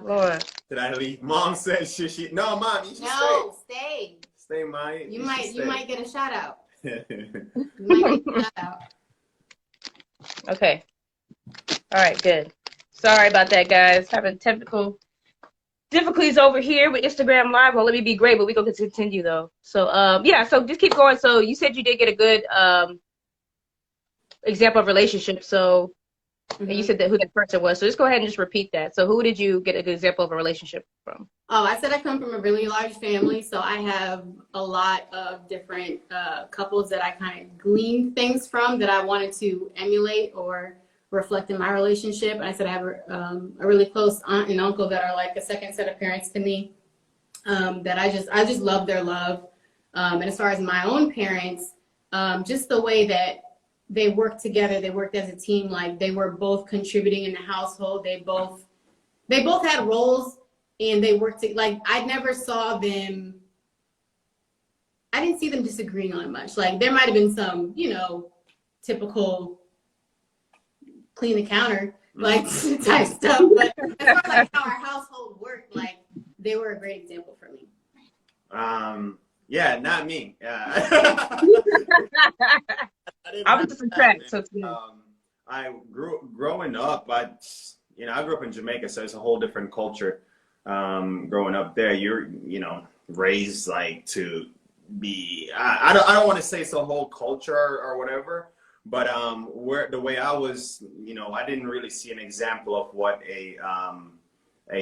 Lord. Did I leave? Mom said she no, Mom, you should stay. Stay, Mom. You might get a shout out. Okay. You might get a shout out. Okay. All right, good. Sorry about that, guys. Having technical difficulties over here with Instagram Live. Well, let me be great, but we're going to continue, though. So, yeah, so just keep going. So you said you did get a good example of relationship. So and you said that who that person was. So just go ahead and just repeat that. So who did you get a good example of a relationship from? Oh, I said I come from a really large family, so I have a lot of different couples that I kind of glean things from that I wanted to emulate or reflect in my relationship. And I said I have a really close aunt and uncle that are like a second set of parents to me. That I just love their love. And as far as my own parents, just the way that they worked together, they worked as a team. Like they were both contributing in the household. They both had roles. And they worked like I never saw them. I didn't see them disagreeing on much. Like there might have been some, typical clean the counter like type stuff. But as far as like how our household worked, like they were a great example for me. Yeah, not me. I was just subtract. So I growing up. I grew up in Jamaica, so it's a whole different culture. Growing up there, you're raised like to be. I don't want to say it's a whole culture or whatever, but the way I was, I didn't really see an example of what a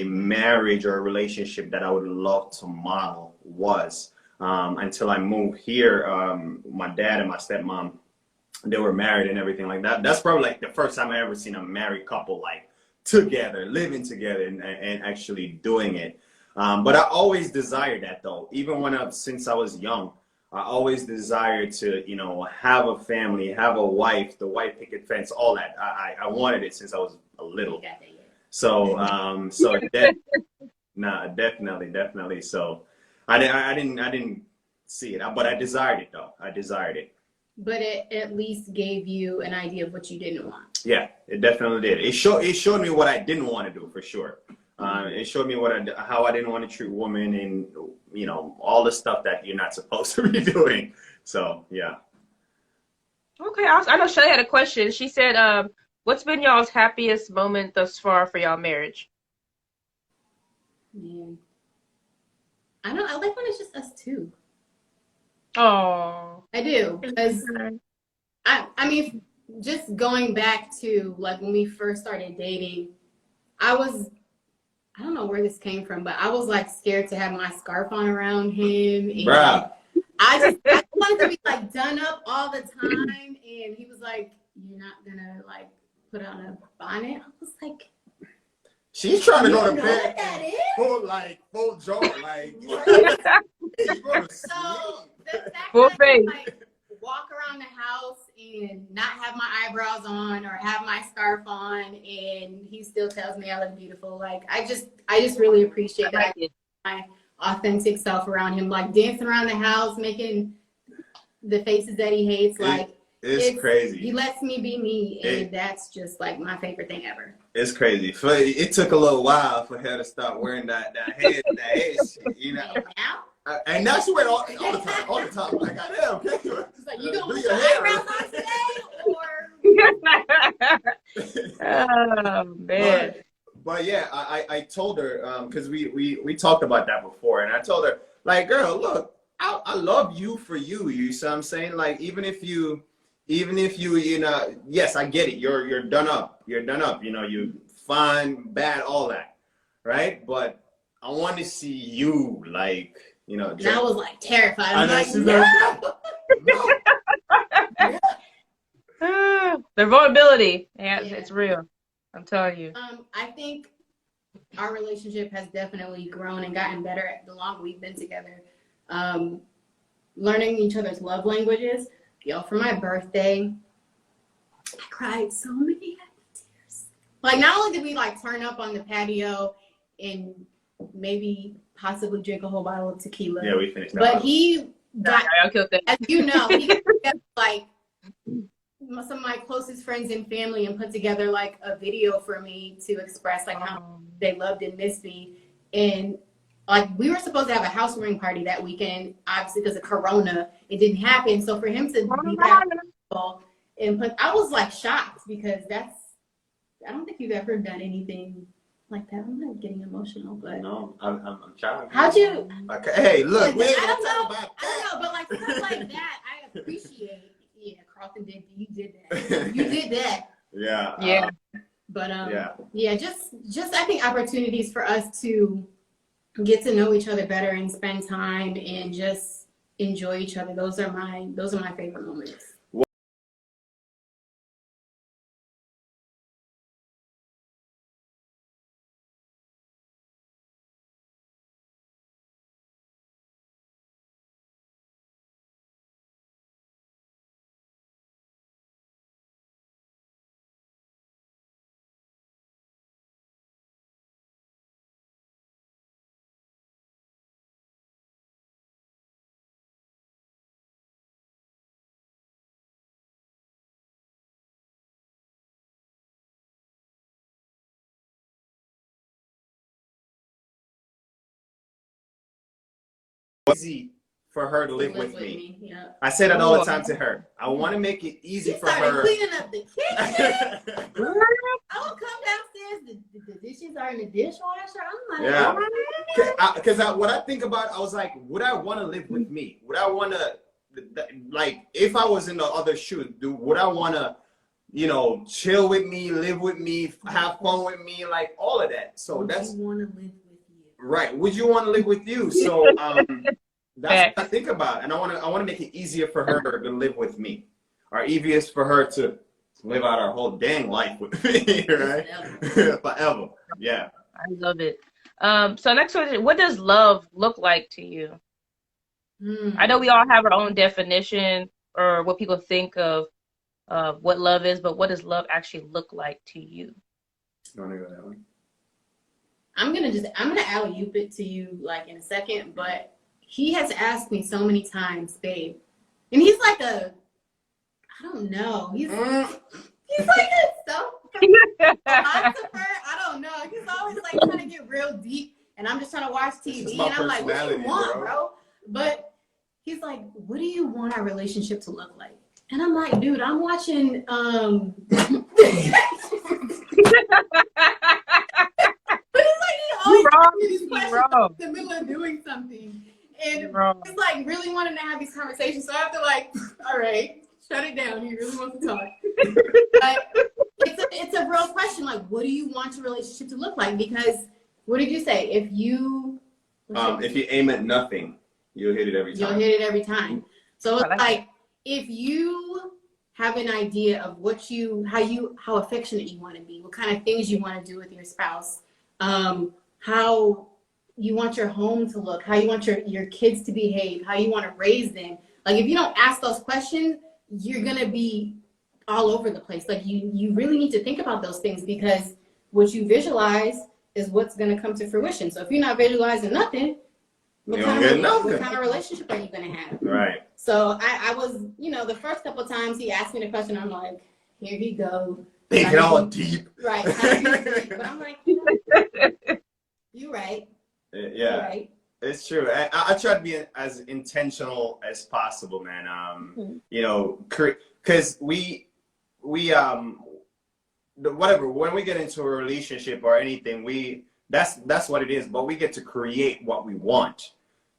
marriage or a relationship that I would love to model was until I moved here. My dad and my stepmom, they were married and everything like that. That's probably like the first time I ever seen a married couple like together, living together and actually doing it. But I always desired that though. Even since I was young, I always desired to, have a family, have a wife, the white picket fence, all that. I wanted it since I was a little. So, definitely. So I didn't see it, but I desired it though. I desired it. But it at least gave you an idea of what you didn't want. Yeah, it definitely did. It showed me what I didn't want to do for sure. It showed me how I didn't want to treat women and all the stuff that you're not supposed to be doing. So yeah. Okay, I know Shelly had a question. She said, "What's been y'all's happiest moment thus far for y'all marriage?" Man, I like when it's just us two. Oh, I do, because I mean, just going back to like when we first started dating, I don't know where this came from, but I was like scared to have my scarf on around him. And bruh. I wanted to be like done up all the time, and he was like, "You're not gonna like put on a bonnet." I was like, she's trying to go to bed full jaw, like. So the fact full that face. I like walk around the house and not have my eyebrows on or have my scarf on, and he still tells me I look beautiful. Like I just really appreciate that. My authentic self around him, like dancing around the house, making the faces that he hates. Like it's crazy. He lets me be me, and that's just like my favorite thing ever. It's crazy. It took a little while for her to stop wearing that head shit, And now she wear all the time. Like, goddamn, okay. She's like, you gonna put your eyebrows on today, or? Oh man. But yeah, I told her because we talked about that before, and I told her like, girl, look, I love you for you. You see what I'm saying? Like even if you yes, I get it. You're done up. You're done up. You fine, bad, all that, right? But I want to see you like. And I was like terrified. I'm like, no. The vulnerability, it's real. I'm telling you. I think our relationship has definitely grown and gotten better the longer we've been together. Learning each other's love languages. For my birthday, I cried so many tears. Like not only did we like turn up on the patio and maybe possibly drink a whole bottle of tequila. Yeah, we finished that. But he got, as you know, he got like some of my closest friends and family and put together like a video for me to express like how they loved and missed me. And like we were supposed to have a housewarming party that weekend, obviously because of Corona, it didn't happen. So for him to be that and put, I was like shocked because I don't think you've ever done anything like that. I'm not getting emotional, but no, I'm trying. How'd you? Okay, hey, look, we ain't I gonna don't talk know. about I that. don't know, but like stuff like that, I appreciate. Yeah, Carlton did. You did that. You did that. Yeah. Yeah. But yeah, just I think opportunities for us to get to know each other better and spend time and just enjoy each other. Those are my favorite moments. Easy for her to live with me. Yeah. I say that all the time to her. I want to make it easy for her. Cleaning up the kitchen. I will come downstairs. The dishes are in the dishwasher. I'm like, yeah. Because what I think about, I was like, would I want to live with me? Would I want to, like, if I was in the other shoe, would I want to, you know, chill with me, live with me, have fun with me, like all of that. So would that's. You want to live with you? Right. Would you want to live with you? So that's what I think about. And I want to make it easier for her to live with me. Or easiest for her to live out our whole dang life with me, right? Forever. Yeah. I love it. So next question, what does love look like to you? I know we all have our own definition or what people think of what love is, but what does love actually look like to you? You want to go that one? I'm gonna alley-oop it to you like in a second, but he has asked me so many times, babe, and he's like I don't know, he's like a philosopher. I don't know. He's always like trying to get real deep, and I'm just trying to watch TV, and I'm like, what do you want, bro? But he's like, what do you want our relationship to look like? And I'm like, dude, I'm watching in the middle of doing something, and it's like really wanting to have these conversations. So I have to like, all right, shut it down. He really wants to talk. But it's a real question. Like, what do you want your relationship to look like? Because what did you say? If you aim at nothing, you'll hit it every time. You'll hit it every time. So it's like if you have an idea of how affectionate you want to be, what kind of things you want to do with your spouse, how you want your home to look, how you want your kids to behave, how you want to raise them. Like if you don't ask those questions, you're gonna be all over the place. Like you really need to think about those things, because what you visualize is what's gonna come to fruition. So if you're not visualizing nothing, what kind of relationship are you gonna have? Right. So I was, the first couple of times he asked me the question, I'm like, here he goes. Thinking all deep. Right. But I'm like, you're right. Yeah. You're right. It's true. I try to be as intentional as possible, man. Because whatever, when we get into a relationship or anything, that's what it is. But we get to create what we want.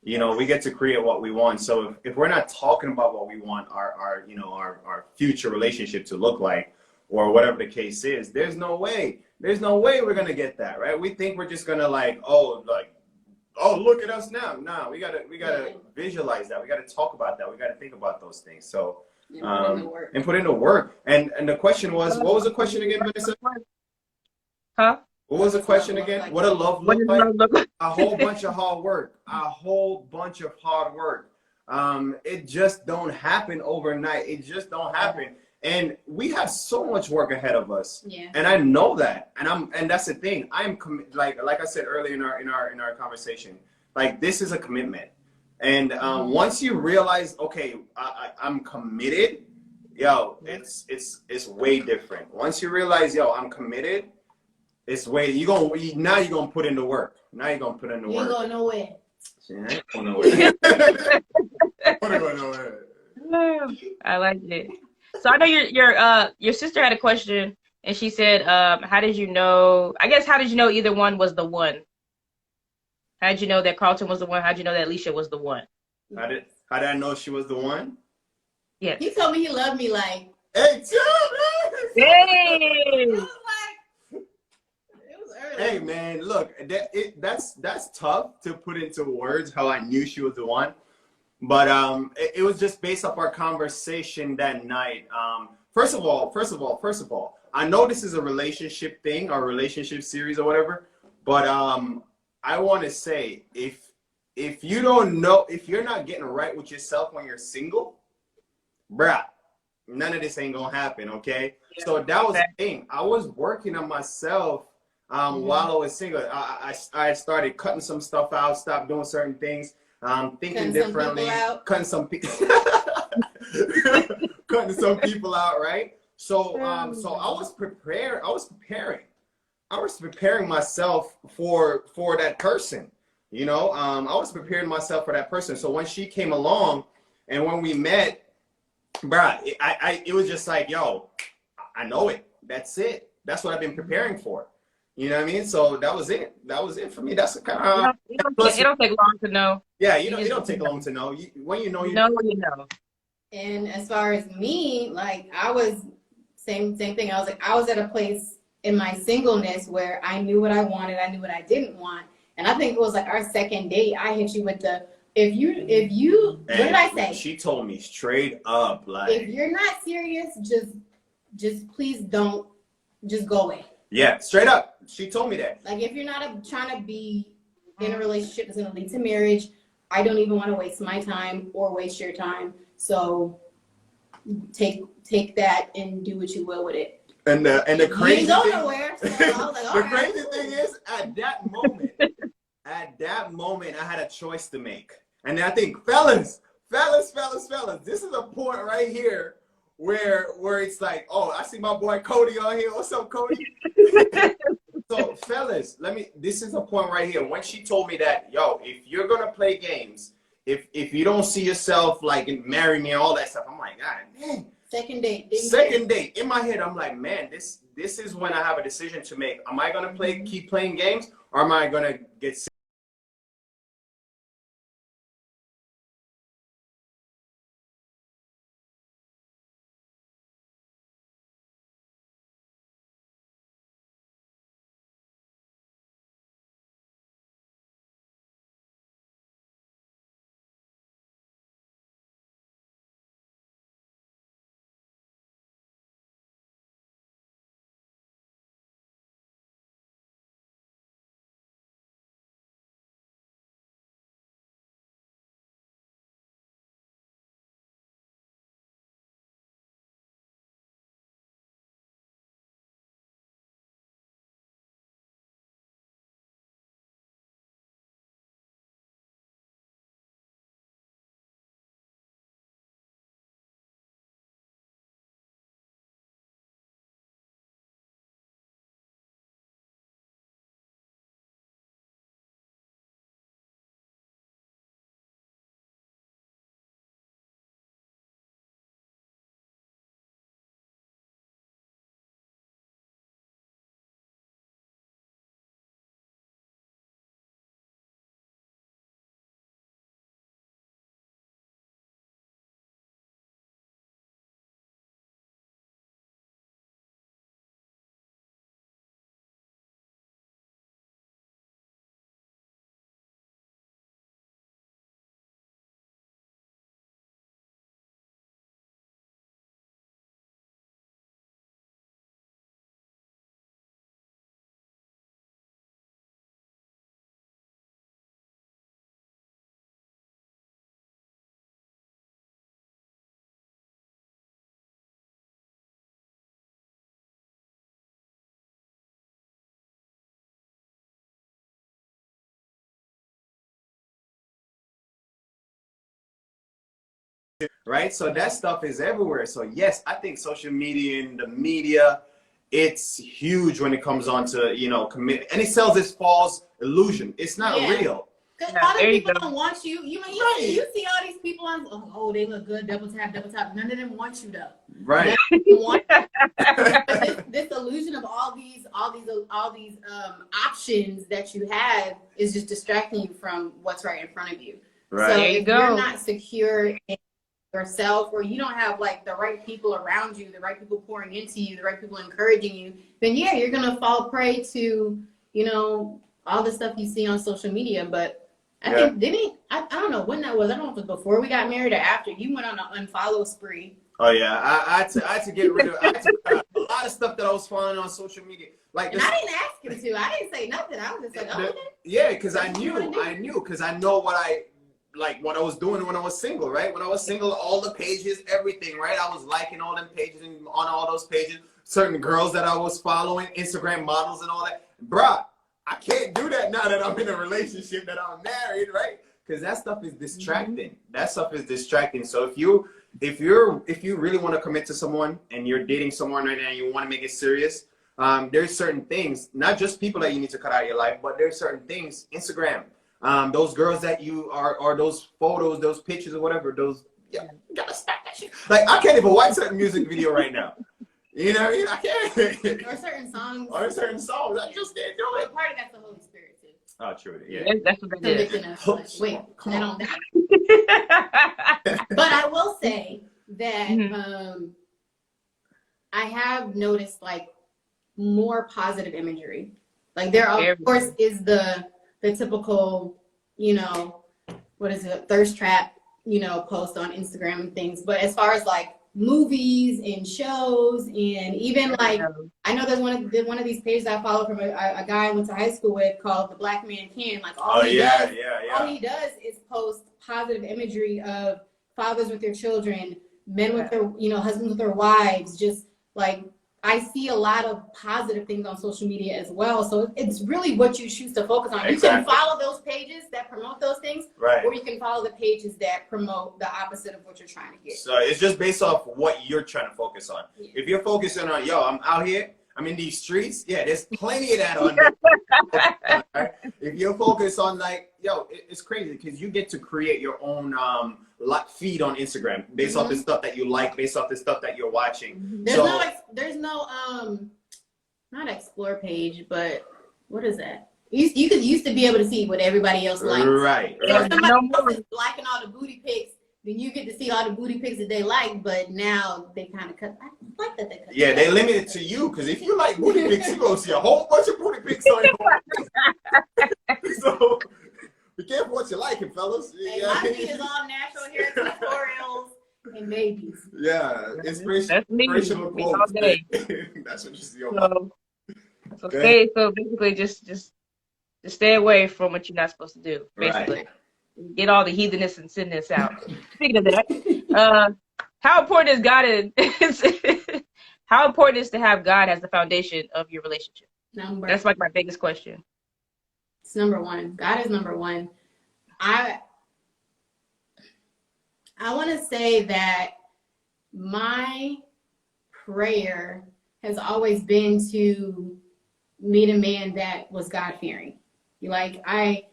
We get to create what we want. So if we're not talking about what we want our future relationship to look like, or whatever the case is, there's no way we're gonna get that, right? We think we're just gonna look at us now. Nah, we gotta visualize that. We gotta talk about that. We gotta think about those things. So and put in the work. And the question was, what was the question again, Vanessa? Huh? What was the question again? What does love look like? A whole bunch of hard work. It just don't happen overnight. It just don't happen. And we have so much work ahead of us. Yeah. And I know that. And that's the thing. I'm like I said earlier in our conversation, like this is a commitment. And once you realize, okay, I'm committed, yo, it's way different. Once you realize, yo, I'm committed, it's way now you're gonna put in the work. Now you're gonna put in the You ain't work. going nowhere. See, I ain't going nowhere. I'm not going nowhere. I like it. So I know your sister had a question, and she said, how did you know? I guess how did you know either one was the one? How did you know that Carlton was the one? How did you know that Alicia was the one? How did I know she was the one? Yes. He told me he loved me like. Hey, Hey. I was like, it was early. hey, man, look, that's tough to put into words how I knew she was the one. But it was just based off our conversation that night. First of all, I know this is a relationship thing, or relationship series or whatever. But I want to say, if you don't know, if you're not getting right with yourself when you're single, bruh, none of this ain't gonna happen. Okay, Yeah. so that was the thing. I was working on myself while I was single. I started cutting some stuff out, stopped doing certain things. Thinking differently, cutting some cutting some people out, right? So so I was preparing myself for that person, you know. I was preparing myself for that person. So when she came along and when we met, bruh, it was just like, yo, I know it. That's it. That's what I've been preparing for. You know what I mean? So that was it. That was it for me. That's the kind of it don't take long to know. yeah. It don't take long to know. When you know, you know. You know. And as far as me, like I was same thing. I was like I was at a place in my singleness where I knew what I wanted, I knew what I didn't want. And I think it was like our second date, I hit you with the if you what did I say? She told me straight up, like, if you're not serious, just please don't, just go away. Yeah, straight up. She told me that. Like if you're not trying to be in a relationship that's gonna lead to marriage, I don't even want to waste my time or waste your time. So take that and do what you will with it. And the crazy you ain't thing, nowhere. So I was like, the crazy thing is, at that moment, I had a choice to make. And I think, fellas, this is a point right here where it's like, oh, I see my boy Cody on here. What's up, Cody? So, fellas, this is a point right here. When she told me that, yo, if you're gonna play games, if you don't see yourself like marry me and all that stuff, I'm like, God, man. Second date. In my head, I'm like, man, this is when I have a decision to make. Am I gonna keep playing games, or am I gonna get right? So that stuff is everywhere. So yes, I think social media and the media, it's huge when it comes on to, you know, commitment. And it sells this false illusion. It's not real. Because Yeah, other there you people go. don't want you. You see all these people on, oh, they look good, double tap, double tap. None of them want you though. Right. None of them want but this illusion of all these options that you have is just distracting you from what's right in front of you. Right. So There you if go. you're not secure in yourself, or you don't have like the right people around you, the right people pouring into you, the right people encouraging you, then yeah, you're gonna fall prey to, you know, all the stuff you see on social media. But I think I don't know when that was. I don't know if it was before we got married or after. You went on an unfollow spree. Oh yeah, I had to get rid of. I had to cut out a lot of stuff that I was following on social media. Like, And I didn't ask him to. I didn't say nothing. I was just like, oh, okay. Yeah, because I knew, because I know what I was doing when I was single, right? When I was single, all the pages, everything, right? I was liking all them pages and on all those pages, certain girls that I was following, Instagram models and all that. Bruh, I can't do that now that I'm in a relationship, that I'm married, right? Because that stuff is distracting. That stuff is distracting. So if you really want to commit to someone and you're dating someone right now and you want to make it serious, there's certain things, not just people that you need to cut out of your life, but there's certain things, Instagram, those girls that you are, or those photos, those pictures or whatever, those, you gotta stop that shit. Like, I can't even watch that music video right now. You know what I mean? I can't. Or certain songs. Or certain songs. I just can't do it. Part of that's the Holy Spirit too. Oh, true. Yeah. That's what that is. Convicting us. Like, wait, Come that on. don't die. But I will say that I have noticed like more positive imagery. Like there, of course, is the typical, you know, what is it, thirst trap, you know, post on Instagram and things. But as far as like movies and shows, and even like, I know there's one of these pages I follow from a guy I went to high school with called The Black Man Can. Like all he does is post positive imagery of fathers with their children, men with their, you know, husbands with their wives. Just like, I see a lot of positive things on social media as well. So it's really what you choose to focus on. You can follow those pages that promote those things, or you can follow the pages that promote the opposite of what you're trying to get. So it's just based off what you're trying to focus on. Yeah. If you're focusing on, yo, I'm out here, I'm in these streets, yeah, there's plenty of that on there. Right? If you're focused on like, yo, it's crazy because you get to create your own feed on Instagram based off the stuff that you like, based off the stuff that you're watching. There's no not explore page, but what is that? You used to be able to see what everybody else likes. Right. If somebody else is liking all the booty pics, then you get to see all the booty pics that they like. But now they kind of cut. I like that they cut. Yeah, they limit it to you, because if you like booty pics, you go see a whole bunch of booty pics on your So be careful what you're liking, fellas. Hey, my feed is all natural hair tutorials and babies. Yeah, inspirational quotes. That's what you see on so basically just stay away from what you're not supposed to do. Basically, get all the heathenness and sinness out. Speaking of that, how important is God? How important is to have God as the foundation of your relationship? That's like my biggest question. It's number one. God is number one. I want to say that my prayer has always been to meet a man that was God-fearing. Like I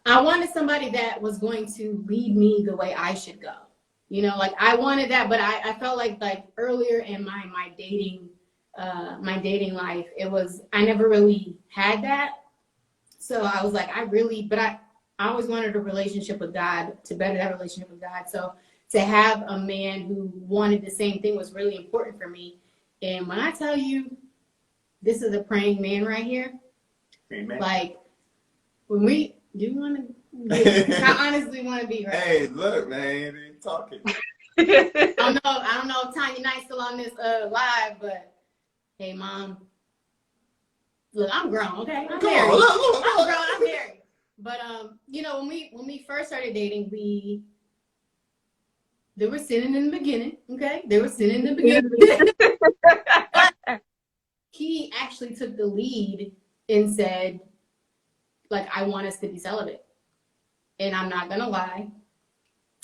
wanted somebody that was going to lead me the way I should go. You know, like I wanted that, but I felt like earlier in my dating life, I never really had that. So I was like, I always wanted a relationship with God, to better that relationship with God. So to have a man who wanted the same thing was really important for me. And when I tell you, this is a praying man right here. Amen. Like when I honestly want to be right. Hey, look, man, they talking. I don't know if Tanya Knight's still on this live, but hey, Mom. Look, I'm grown, okay? I'm married. I'm grown, I'm married. But you know, when we first started dating, there was sin in the beginning, okay? There was sin in the beginning. He actually took the lead and said, like, I want us to be celibate. And I'm not gonna lie,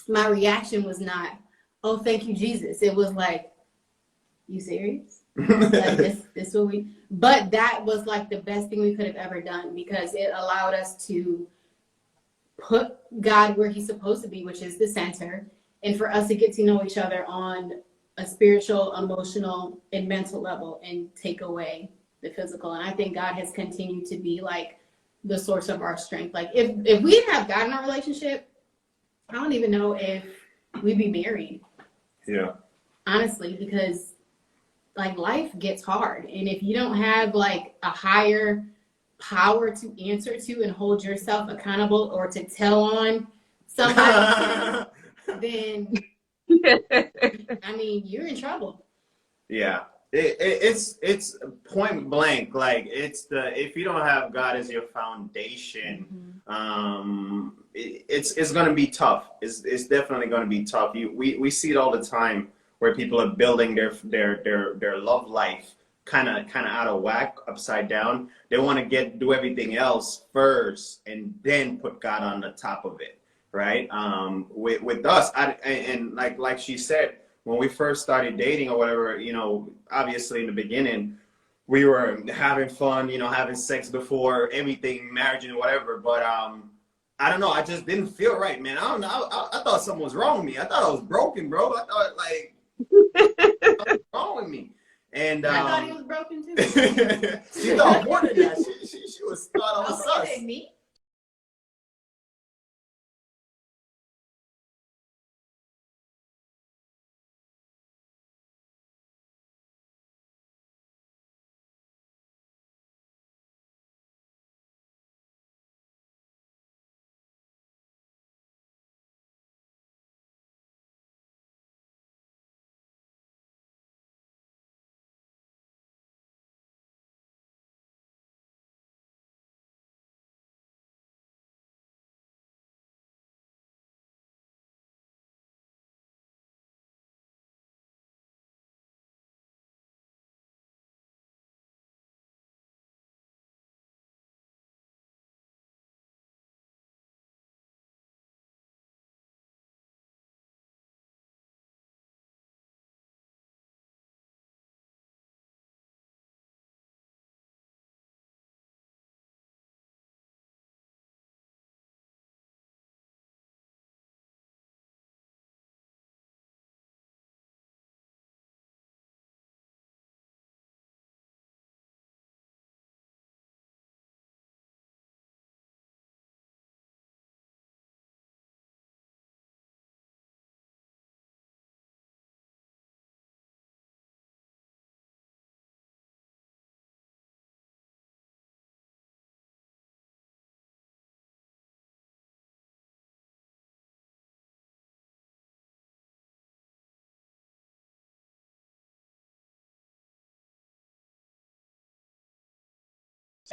my reaction was not, oh, thank you, Jesus. It was like, you serious? Like this what we, but that was like the best thing we could have ever done, because it allowed us to put God where he's supposed to be, which is the center, and for us to get to know each other on a spiritual, emotional, and mental level, and take away the physical. And I think God has continued to be like the source of our strength. Like if we didn't have God in our relationship, I don't even know if we'd be married. Yeah. Honestly, because like life gets hard, and if you don't have like a higher power to answer to and hold yourself accountable, or to tell on somebody, then I mean, you're in trouble. Yeah. It's point blank. Like if you don't have God as your foundation, it's gonna be tough. It's definitely gonna be tough. We see it all the time where people are building their love life kind of out of whack, upside down. They want to do everything else first and then put God on the top of it, right? With us, and like she said, when we first started dating or whatever, obviously in the beginning, we were having fun, having sex before everything, marriage and whatever. But I don't know, I just didn't feel right, man. I don't know. I thought something was wrong with me. I thought I was broken, bro. I thought like what's wrong with me? And I thought he was broken too. She thought more than that. She was thought I was sus. Me?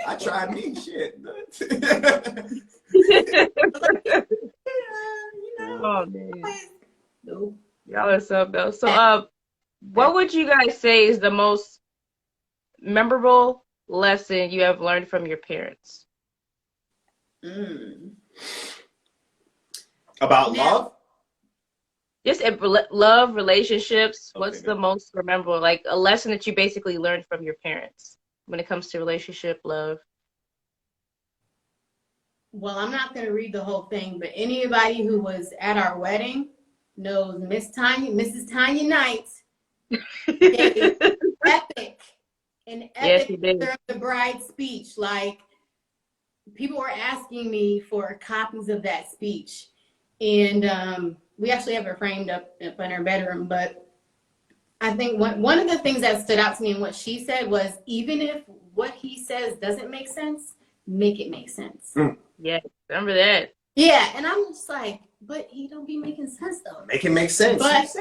I tried me, shit. Oh man, Nope. y'all are something else. So, what would you guys say is the most memorable lesson you have learned from your parents? About love? Just love, relationships. Okay, What's good. the most memorable, like a lesson that you basically learned from your parents when it comes to relationship, love? Well, I'm not going to read the whole thing, but anybody who was at our wedding knows Mrs. Tanya Knight gave an Yes, epic you did. during the bride's speech. Like, people were asking me for copies of that speech, and we actually have it framed up in our bedroom. But I think one of the things that stood out to me in what she said was, even if what he says doesn't make sense, make it make sense. Yes, remember that. Yeah, and I'm just like, but he don't be making sense though. Make it make sense. But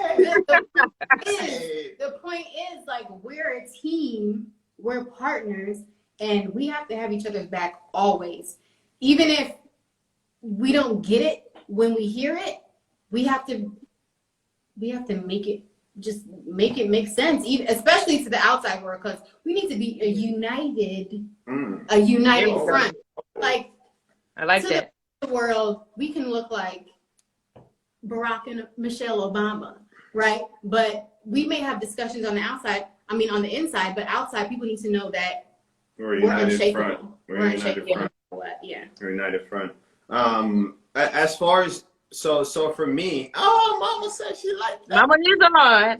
the point is, like, we're a team, we're partners, and we have to have each other's back always. Even if we don't get it when we hear it, we have to make it make sense, even, especially to the outside world, because we need to be a united front. Like, I like that. The world, we can look like Barack and Michelle Obama, right? But we may have discussions on the outside, I mean, on the inside, but outside, people need to know that We're we're united unshakable. front. We're unshakable. Front. What? Yeah. We're united front. As far as so for me, oh, Mama said she liked that. Mama is on.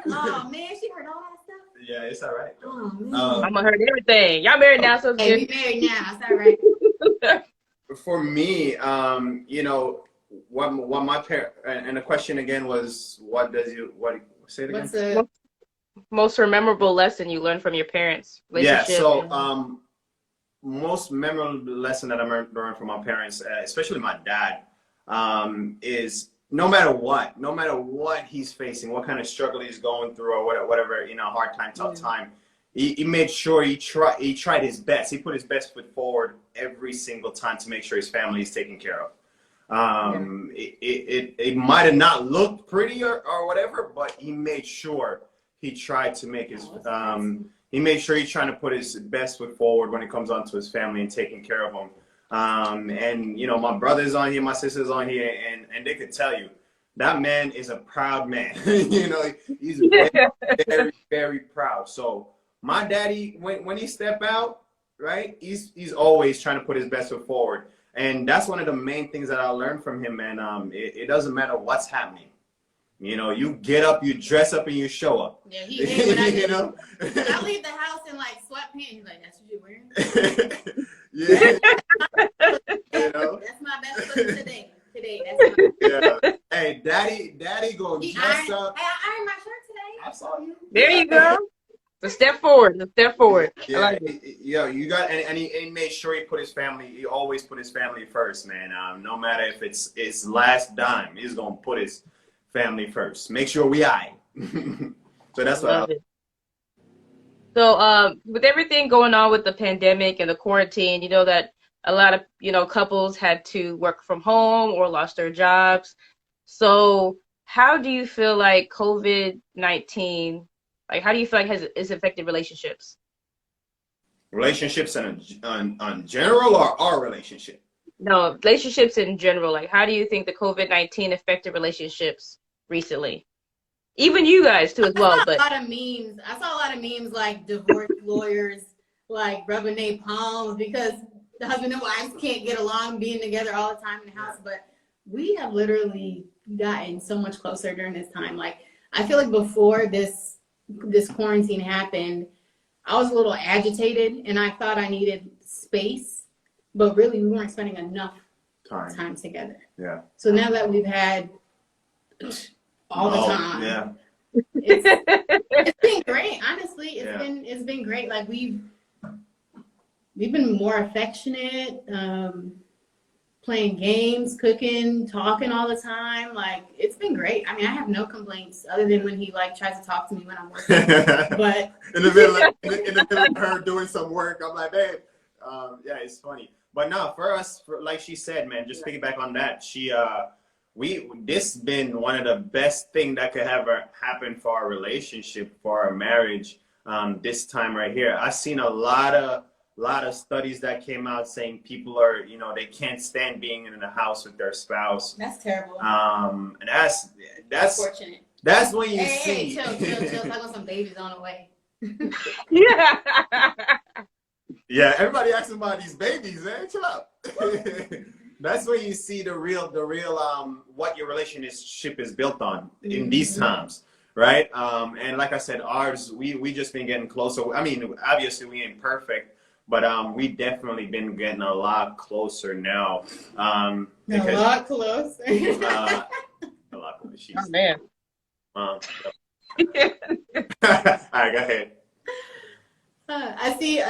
Oh man, she heard all that stuff. Yeah, it's all right. Oh man. Mama heard everything. Y'all married now, so it's Hey, good. we married now. It's all right. For me, you know, what my parent, and the question again was, what say it again? What's the Most memorable lesson you learned from your parents' Yeah, relationship? so most memorable lesson that I learned from my parents, especially my dad, is no matter what he's facing, what kind of struggle he's going through, or whatever, you know, hard time, tough time, he made sure he tried his best. He put his best foot forward every single time to make sure his family is taken care of. It might have not looked pretty or whatever, but he made sure he tried to make his he made sure he's trying to put his best foot forward when it comes on to his family and taking care of them. And you know, my brother's on here, my sister's on here, and they could tell you that man is a proud man. You know, he's very, very proud. So my daddy, when he step out, right, he's always trying to put his best foot forward. And that's one of the main things that I learned from him, man. It doesn't matter what's happening. You know, you get up, you dress up, and you show up. Yeah, he hates when I do. You know? When I leave the house in like sweatpants, he's like, "That's what you're wearing." Yeah. You know? That's my best foot today. That's my Yeah. Hey, daddy gonna dress up. Hey, I ironed my shirt today. I saw you. There you go. So step forward. Step forward. Yeah, I like it. yeah, you got, and he made sure he put his family. He always put his family first, man. No matter if it's his last dime, he's gonna put his family first. Make sure we eye. So that's what. So, with everything going on with the pandemic and the quarantine, you know that a lot of, you know, couples had to work from home or lost their jobs. So, how do you feel like COVID-19, like, how do you feel like it's affected relationships? Relationships on general, or our relationship? No, relationships in general. Like, how do you think the COVID-19 affected relationships recently? Even you guys too as well. But I saw a lot of memes like divorce lawyers like rubbing their palms because the husband and wives can't get along being together all the time in the house. But we have literally gotten so much closer during this time. Like, I feel like before this quarantine happened, I was a little agitated and I thought I needed space, but really we weren't spending enough time together. Yeah. So now that we've had all the time, yeah, it's been great. Honestly, it's been great. Like we've been more affectionate, playing games, cooking, talking all the time. Like, it's been great. I mean, I have no complaints other than when he like tries to talk to me when I'm working. But in the middle of her doing some work, I'm like, babe, yeah, it's funny. But no, for us, like she said, man, just piggyback on that. This been one of the best thing that could ever happen for our relationship, for our marriage. This time right here, I've seen a lot of studies that came out saying people are, you know, they can't stand being in the house with their spouse. That's terrible. And that's unfortunate. That's when you hey, see. Chill. I got some babies on the way. yeah. Yeah, everybody asking about these babies, man. Chill out. That's when you see the real what your relationship is built on in these times, right? And like I said, ours, we just been getting closer. I mean, obviously we ain't perfect, but we definitely been getting a lot closer now. A lot closer. A lot closer. Oh man. All right, go ahead. I see.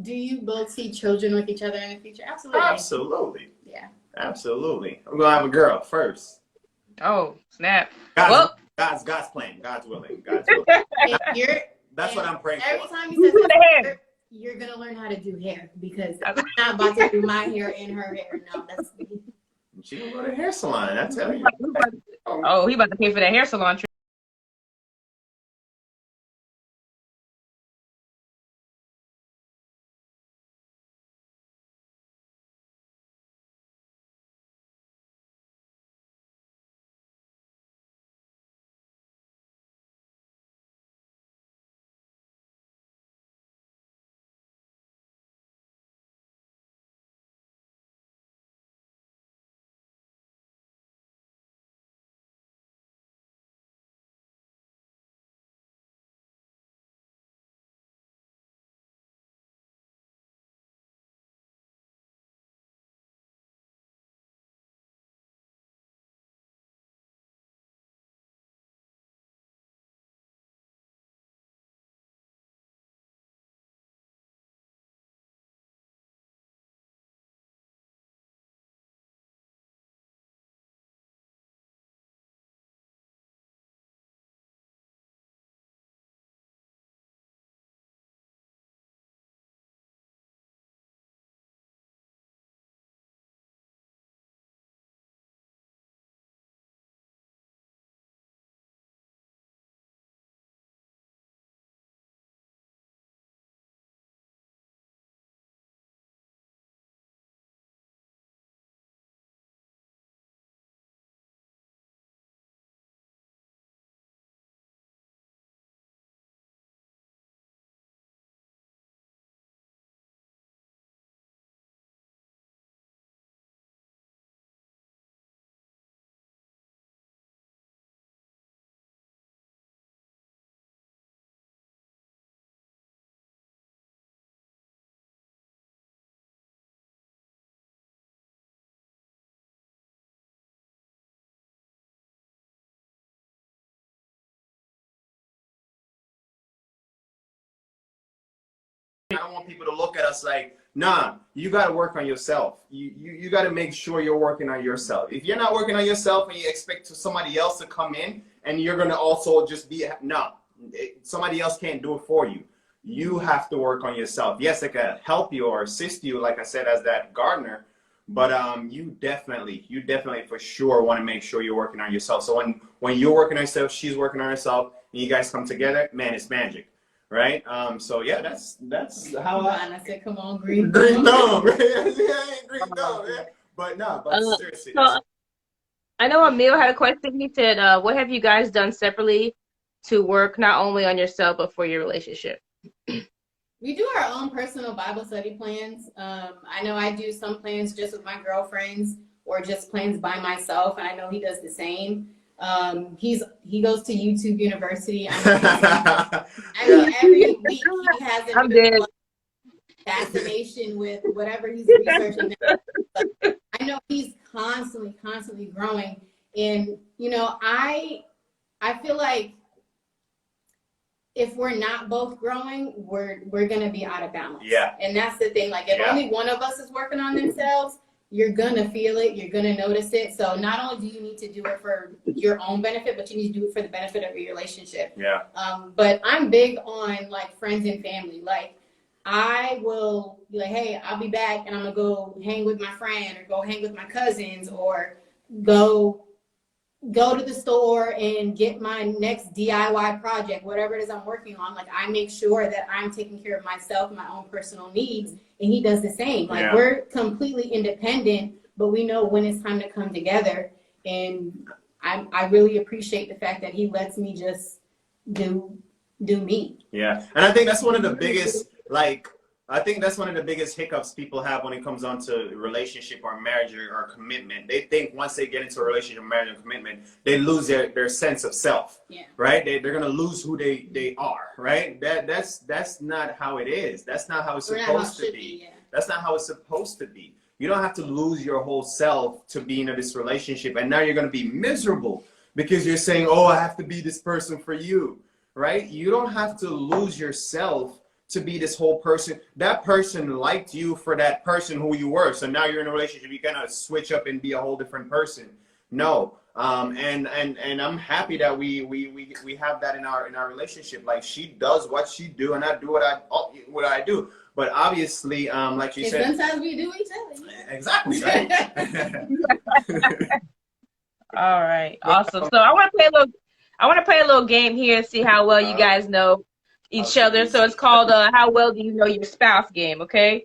Do you both see children with each other in the future? Absolutely. Absolutely. Yeah. Absolutely. I'm gonna have a girl first. Oh snap! God's plan. God's willing. God's willing. That's what I'm praying every for. Every time you say that, you're gonna learn how to do hair because I'm not about to do my hair and her hair. No, that's. She gonna go to the hair salon. I tell you. Oh, he about to pay for that hair salon trip. don't want people to look at us like, nah, you got to work on yourself. You got to make sure you're working on yourself. If you're not working on yourself and you expect somebody else to come in and you're going to also just be, no, somebody else can't do it for you. You have to work on yourself. Yes, they can help you or assist you, like I said, as that gardener, but you definitely for sure want to make sure you're working on yourself. So when you're working on yourself, she's working on herself, and you guys come together, man, it's magic, right? So yeah, that's how I said, come on, green thumb, right? Yeah, green thumb, yeah. But no, but seriously. So I know Emil had a question. He said, what have you guys done separately to work not only on yourself but for your relationship? We do our own personal Bible study plans. I know I do some plans just with my girlfriends or just plans by myself, and I know he does the same. He goes to YouTube University. I mean, every week he has a new fascination with whatever he's researching. I know he's constantly growing, and you know, I feel like if we're not both growing, we're gonna be out of balance. Yeah. And that's the thing. Like if only one of us is working on themselves, you're gonna feel it, you're gonna notice it. So not only do you need to do it for your own benefit, but you need to do it for the benefit of your relationship. Yeah. But I'm big on like friends and family. Like I will be like, hey, I'll be back and I'm gonna go hang with my friend or go hang with my cousins or go to the store and get my next DIY project, whatever it is I'm working on. Like I make sure that I'm taking care of myself, my own personal needs, and he does the same. Like we're completely independent, but we know when it's time to come together. And I really appreciate the fact that he lets me just do me. Yeah, and I think that's one of the biggest, hiccups people have when it comes on to relationship or marriage or commitment. They think once they get into a relationship, marriage, or commitment, they lose their sense of self, right? They're going to lose who they are, right? That's not how it is. That's not how it's supposed to be. That's not how it's supposed to be. You don't have to lose your whole self to be in this relationship. And now you're going to be miserable because you're saying, oh, I have to be this person for you, right? You don't have to lose yourself to be this whole person. That person liked you for that person who you were. So now you're in a relationship, you cannot switch up and be a whole different person. No. And I'm happy that we have that in our relationship. Like she does what she do and I do what I do. But obviously, like you said, sometimes we do each other. Exactly, right? All right, awesome. So I want to play a little game here and see how well you guys know each other. So it's called How Well Do You Know Your Spouse game, okay?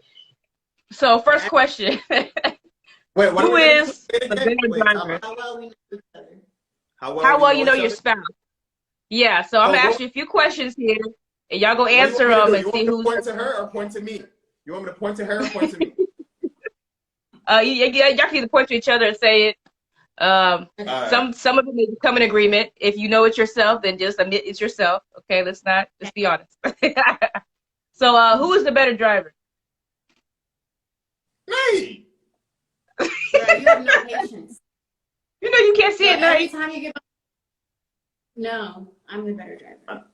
So first question. Wait, who is the better driver? How well we know each other. How well you know your spouse? Yeah, so I'm going to ask you a few questions here, and y'all go answer them and see who's... You want me to point to her or point to me? You want me to point to her or point to me? Y'all can either point to each other and say it. Some of them may come in agreement. If you know it yourself, then just admit it's yourself. Okay, let's be honest. So who is the better driver? Me. Yeah, you have no patience. You know you can't see it now. Every time you get no, I'm the better driver.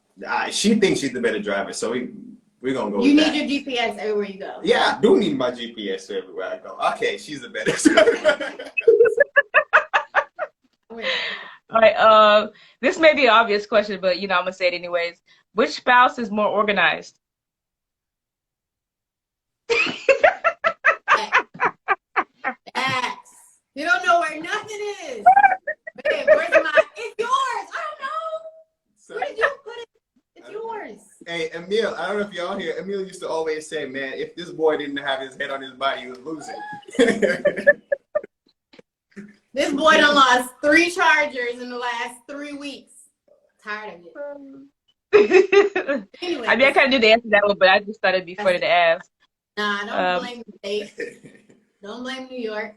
She thinks she's the better driver, so we're gonna go. You with need that. your GPS everywhere you go. Yeah, I do need my GPS everywhere I go. Okay, she's the better driver. All right. This may be an obvious question, but I'm gonna say it anyways. Which spouse is more organized? Facts. You don't know where nothing is. Babe, where's my? It's yours. I don't know. Where did you put it? It's yours. Hey, Emil, I don't know if y'all hear. Emil used to always say, "Man, if this boy didn't have his head on his body, he was losing." This boy done lost 3 chargers in the last 3 weeks. Tired of it. Anyway, I mean, I kind of knew the answer to that one, but I just thought it'd be funny to ask. Nah, don't blame the state. Don't blame New York.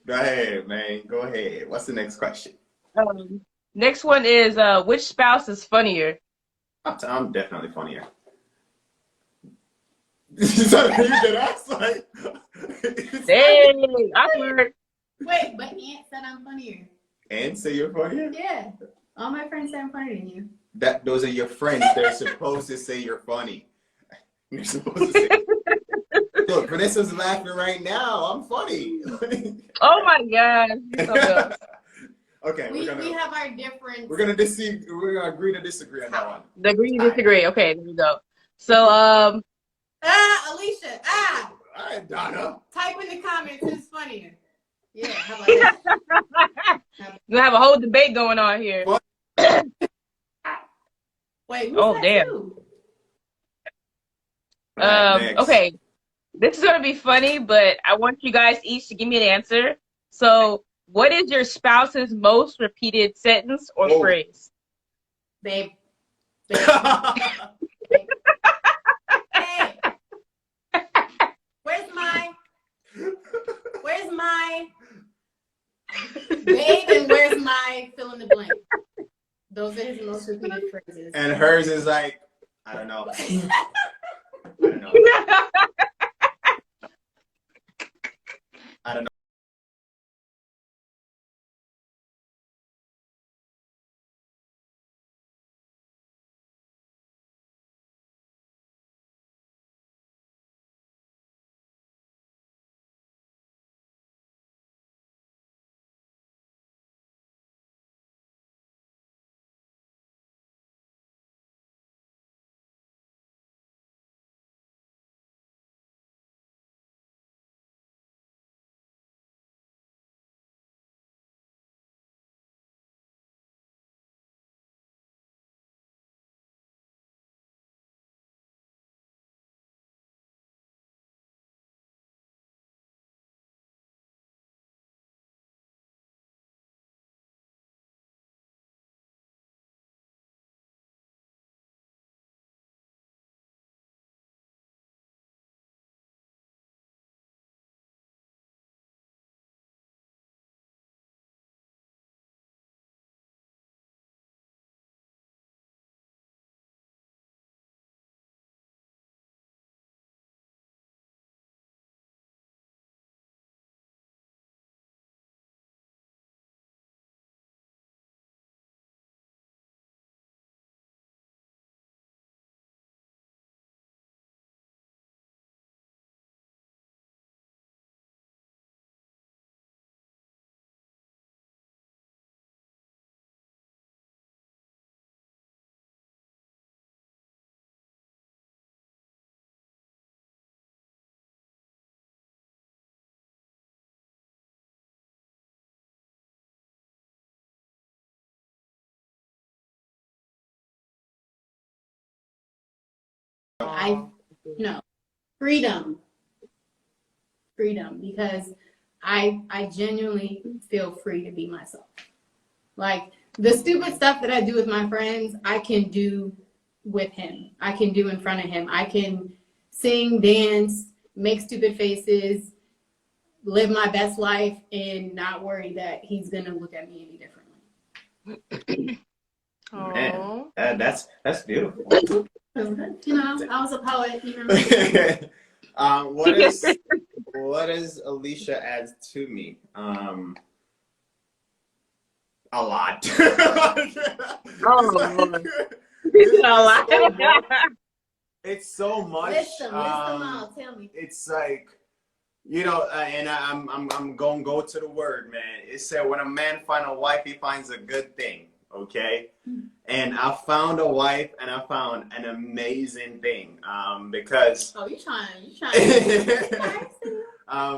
Go ahead, man. Go ahead. What's the next question? Next one is, which spouse is funnier? I'm definitely funnier. Is that you get asked? Like, Hey, awkward. Wait, but Aunt said I'm funnier. Aunt say you're funnier? Yeah. All my friends say I'm funnier than you. Those are your friends. They're supposed to say you're funny. You're supposed to say Look, Vanessa's laughing right now. I'm funny. Oh my gosh, you're so good. Okay, we have our different. We're gonna agree to disagree on that one. Agree to disagree. Okay, there we go. So Alicia, All right, Donna. type in the comments who's funnier. Yeah, how about that? you have a whole debate going on here. What? Wait, who's Oh that damn. too? Right, Okay. This is gonna be funny, but I want you guys each to give me an answer. So, what is your spouse's most repeated sentence or phrase? Babe. Babe. Hey. Where's my babe and where's my fill in the blank? Those are his most repeated phrases. And hers is like, I don't know. I don't know. Freedom. Freedom, because I genuinely feel free to be myself. Like the stupid stuff that I do with my friends, I can do with him. I can do in front of him. I can sing, dance, make stupid faces, live my best life, and not worry that he's gonna look at me any differently. Man, that's beautiful. You know, I was a poet. You know. What does Alicia add to me? A lot. It's so much. List them all. Tell me. It's like, you know, and I'm gonna go to the word, man. It said when a man finds a wife, he finds a good thing. Okay, and I found a wife, and I found an amazing thing. Because you trying.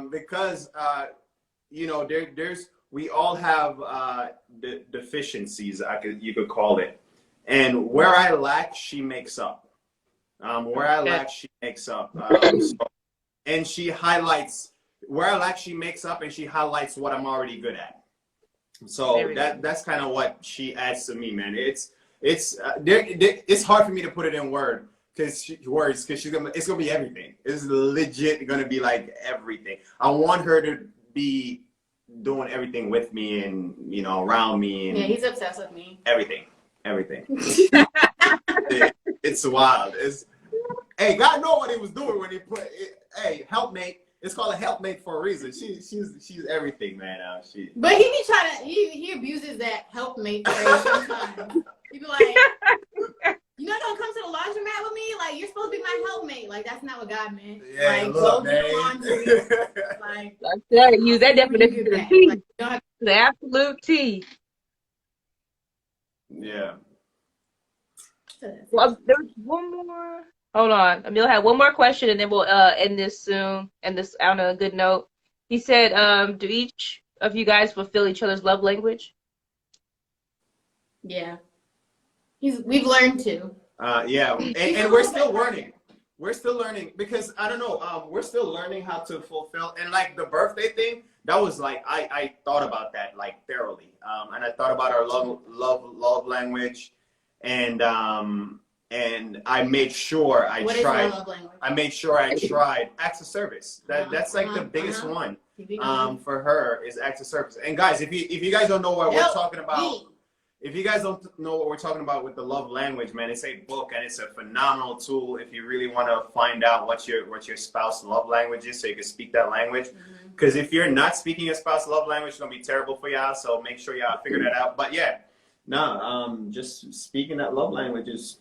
Because you know, we all have deficiencies, you could call it, and where I lack, she makes up. Where I lack, she makes up. And she highlights where I lack, she makes up, and she highlights what I'm already good at. So that's kind of what she adds to me, man. It's hard for me to put it in words because it's gonna be everything. It's legit gonna be like everything. I want her to be doing everything with me and, you know, around me. And yeah, he's obsessed with me. Everything. It's wild. Hey, God know what he was doing when he put it. Hey, helpmate. It's called a helpmate for a reason. She's everything, man. But he be trying to he abuses that helpmate phrase sometimes. He be like, You know, don't come to the laundromat with me. Like, you're supposed to be my helpmate. Like, that's not what God meant. Yeah, like, look, go get man. laundry. Like, I tell you, use that I'll see when you definition get to the back. T. Like, you don't have The absolute T. Yeah. to. Well, there's one more. Hold on. Emil had one more question, and then we'll end this soon. End this on a good note. He said, do each of you guys fulfill each other's love language? Yeah. We've learned to. Yeah, and we're still learning. We're still learning because I don't know. We're still learning how to fulfill, and like the birthday thing, that was like I thought about that like thoroughly, and I thought about our love language, and I made sure I What tried. is your love language? I made sure I tried acts of service. That's like the biggest one. For her is acts of service. And guys, if you guys don't know what we're talking about. If you guys don't know what we're talking about with the love language, man, it's a book and it's a phenomenal tool if you really want to find out what your spouse's love language is so you can speak that language. Because if you're not speaking your spouse's love language, it's going to be terrible for y'all. So make sure y'all figure that out. But yeah, just speaking that love language is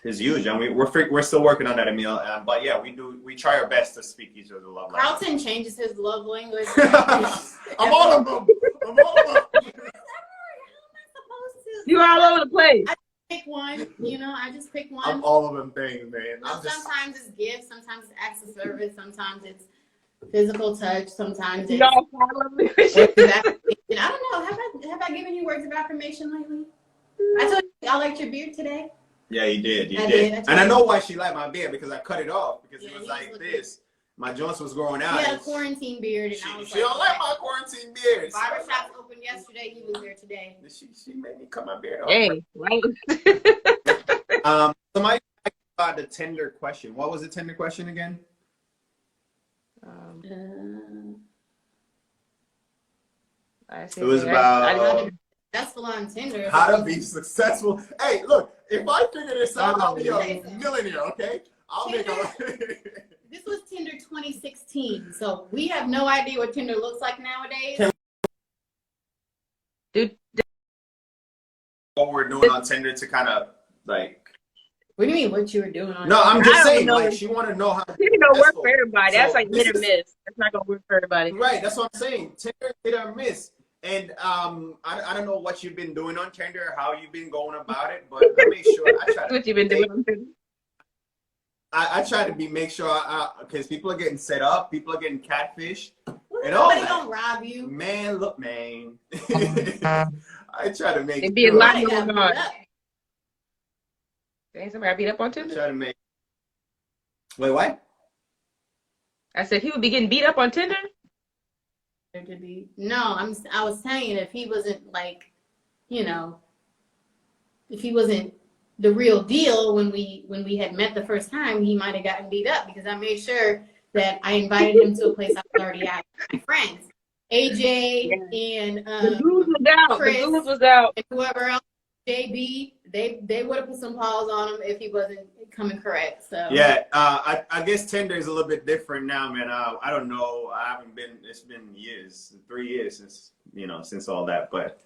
huge. And we're still working on that, Emil. But yeah, we try our best to speak each other's love language. Carlton changes his love language. I'm all of them. I'm all of them. You're all over the place. I pick one, I just pick one. I'm all of them things, man. Sometimes it's gifts, sometimes it's acts of service, sometimes it's physical touch, sometimes it's Y'all follow me. words of affirmation. I don't know. Have I given you words of affirmation lately? I told you I liked your beard today. Yeah, you did. I did. And I know why she liked my beard because I cut it off because it was like looking... this. My joints was growing out. He had a quarantine beard, and I was she don't like my quarantine beard. Barbershop opened yesterday. He was there today. She made me cut my beard off. Hey, right. Somebody asked about the Tinder question. What was the Tinder question again? It was about successful on Tinder. How to be successful. Hey, look, if I figure this out, I'll be a millionaire. Okay, I'll make a. This was Tinder 2016, so we have no idea what Tinder looks like nowadays. Dude, what we're doing on Tinder to kind of like. What do you mean? What you were doing on? No, Tinder? I'm just saying. Like, she want to know how. Tinder don't work for everybody. That's like hit or miss. That's not gonna work for everybody. Right. That's what I'm saying. Tinder hit or miss. And I don't know what you've been doing on Tinder or how you've been going about it, but I make sure I try to. What you been doing on Tinder? I try to make sure because people are getting set up, people are getting catfish. And nobody gonna rob you. Man, look, man. I try to make. It be a lot going on. Ain't somebody beat up on Tinder? I try to make. Wait, what? I said he would be getting beat up on Tinder. No, I was saying if he wasn't like, if he wasn't the real deal when we had met the first time, he might have gotten beat up because I made sure that I invited him to a place I was already at with my friends, AJ and the booze was out. Chris, the booze was out. And whoever else, JB, they would have put some paws on him if he wasn't coming correct. So yeah, I guess Tinder is a little bit different now, man. I don't know. I haven't been. It's been years, 3 years since all that, but.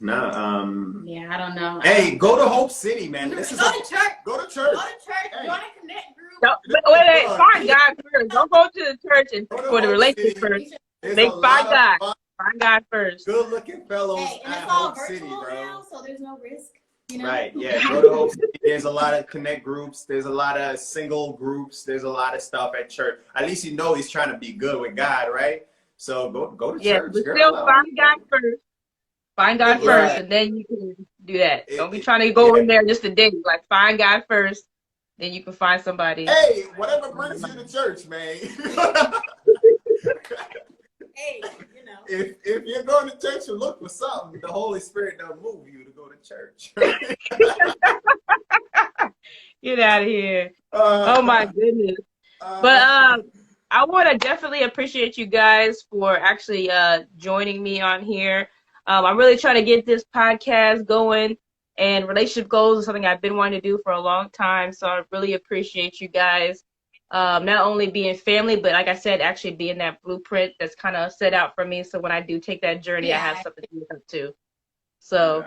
No, yeah, I don't know. Hey, go to Hope City, man. Go to church. Go to church. Hey. Join a connect group. No, wait, find God first. Don't go to the church and for the relationship first. Find God. Find God first. Good looking fellows and at it's all Hope City, bro. Now, so there's no risk. Right, yeah. Go to Hope City. There's a lot of connect groups. There's a lot of single groups. There's a lot of stuff at church. At least he's trying to be good with God, right? So go to church, but girl. Still find God first. Find God first, and then you can do that. Don't be trying to go in there just to date. Like, find God first, then you can find somebody. Hey, whatever brings you to church, man. Hey, If you're going to church and look for something, the Holy Spirit don't move you to go to church. Get out of here. Oh, my goodness. But I want to definitely appreciate you guys for actually joining me on here. I'm really trying to get this podcast going, and relationship goals is something I've been wanting to do for a long time. So I really appreciate you guys not only being family, but like I said, actually being that blueprint that's kind of set out for me. So when I do take that journey, I have something to look up to. So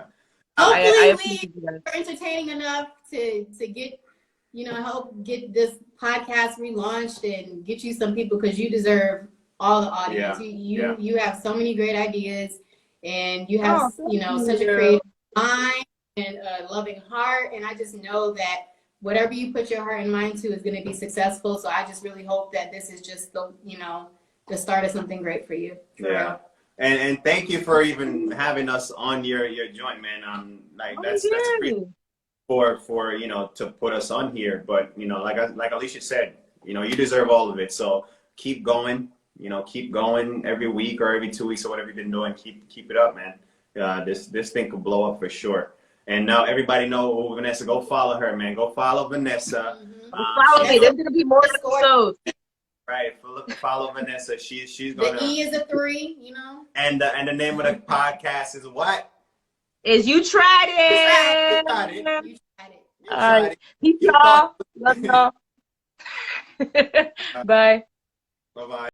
Hopefully I we appreciate you guys. are entertaining enough to get, help get this podcast relaunched and get you some people, because you deserve all the audience. Yeah. You have so many great ideas, and you have, Oh, thank such a you. creative mind and a loving heart. And I just know that whatever you put your heart and mind to is going to be successful. So I just really hope that this is just the start of something great for you. For real. And thank you for even having us on your joint, man. Like that's great for to put us on here. But like Alicia said, you deserve all of it. So keep going. Keep going every week or every 2 weeks or whatever you've been doing. Keep it up, man. This thing could blow up for sure. And now everybody know Vanessa. Go follow her, man. Go follow Vanessa. Follow me. There's gonna be more episodes. Right, follow Vanessa. She's gonna. The E is a 3, And the name of the podcast is what? Is You Tried It. You tried it. All right. Peace, y'all. Love y'all. Bye. Bye bye.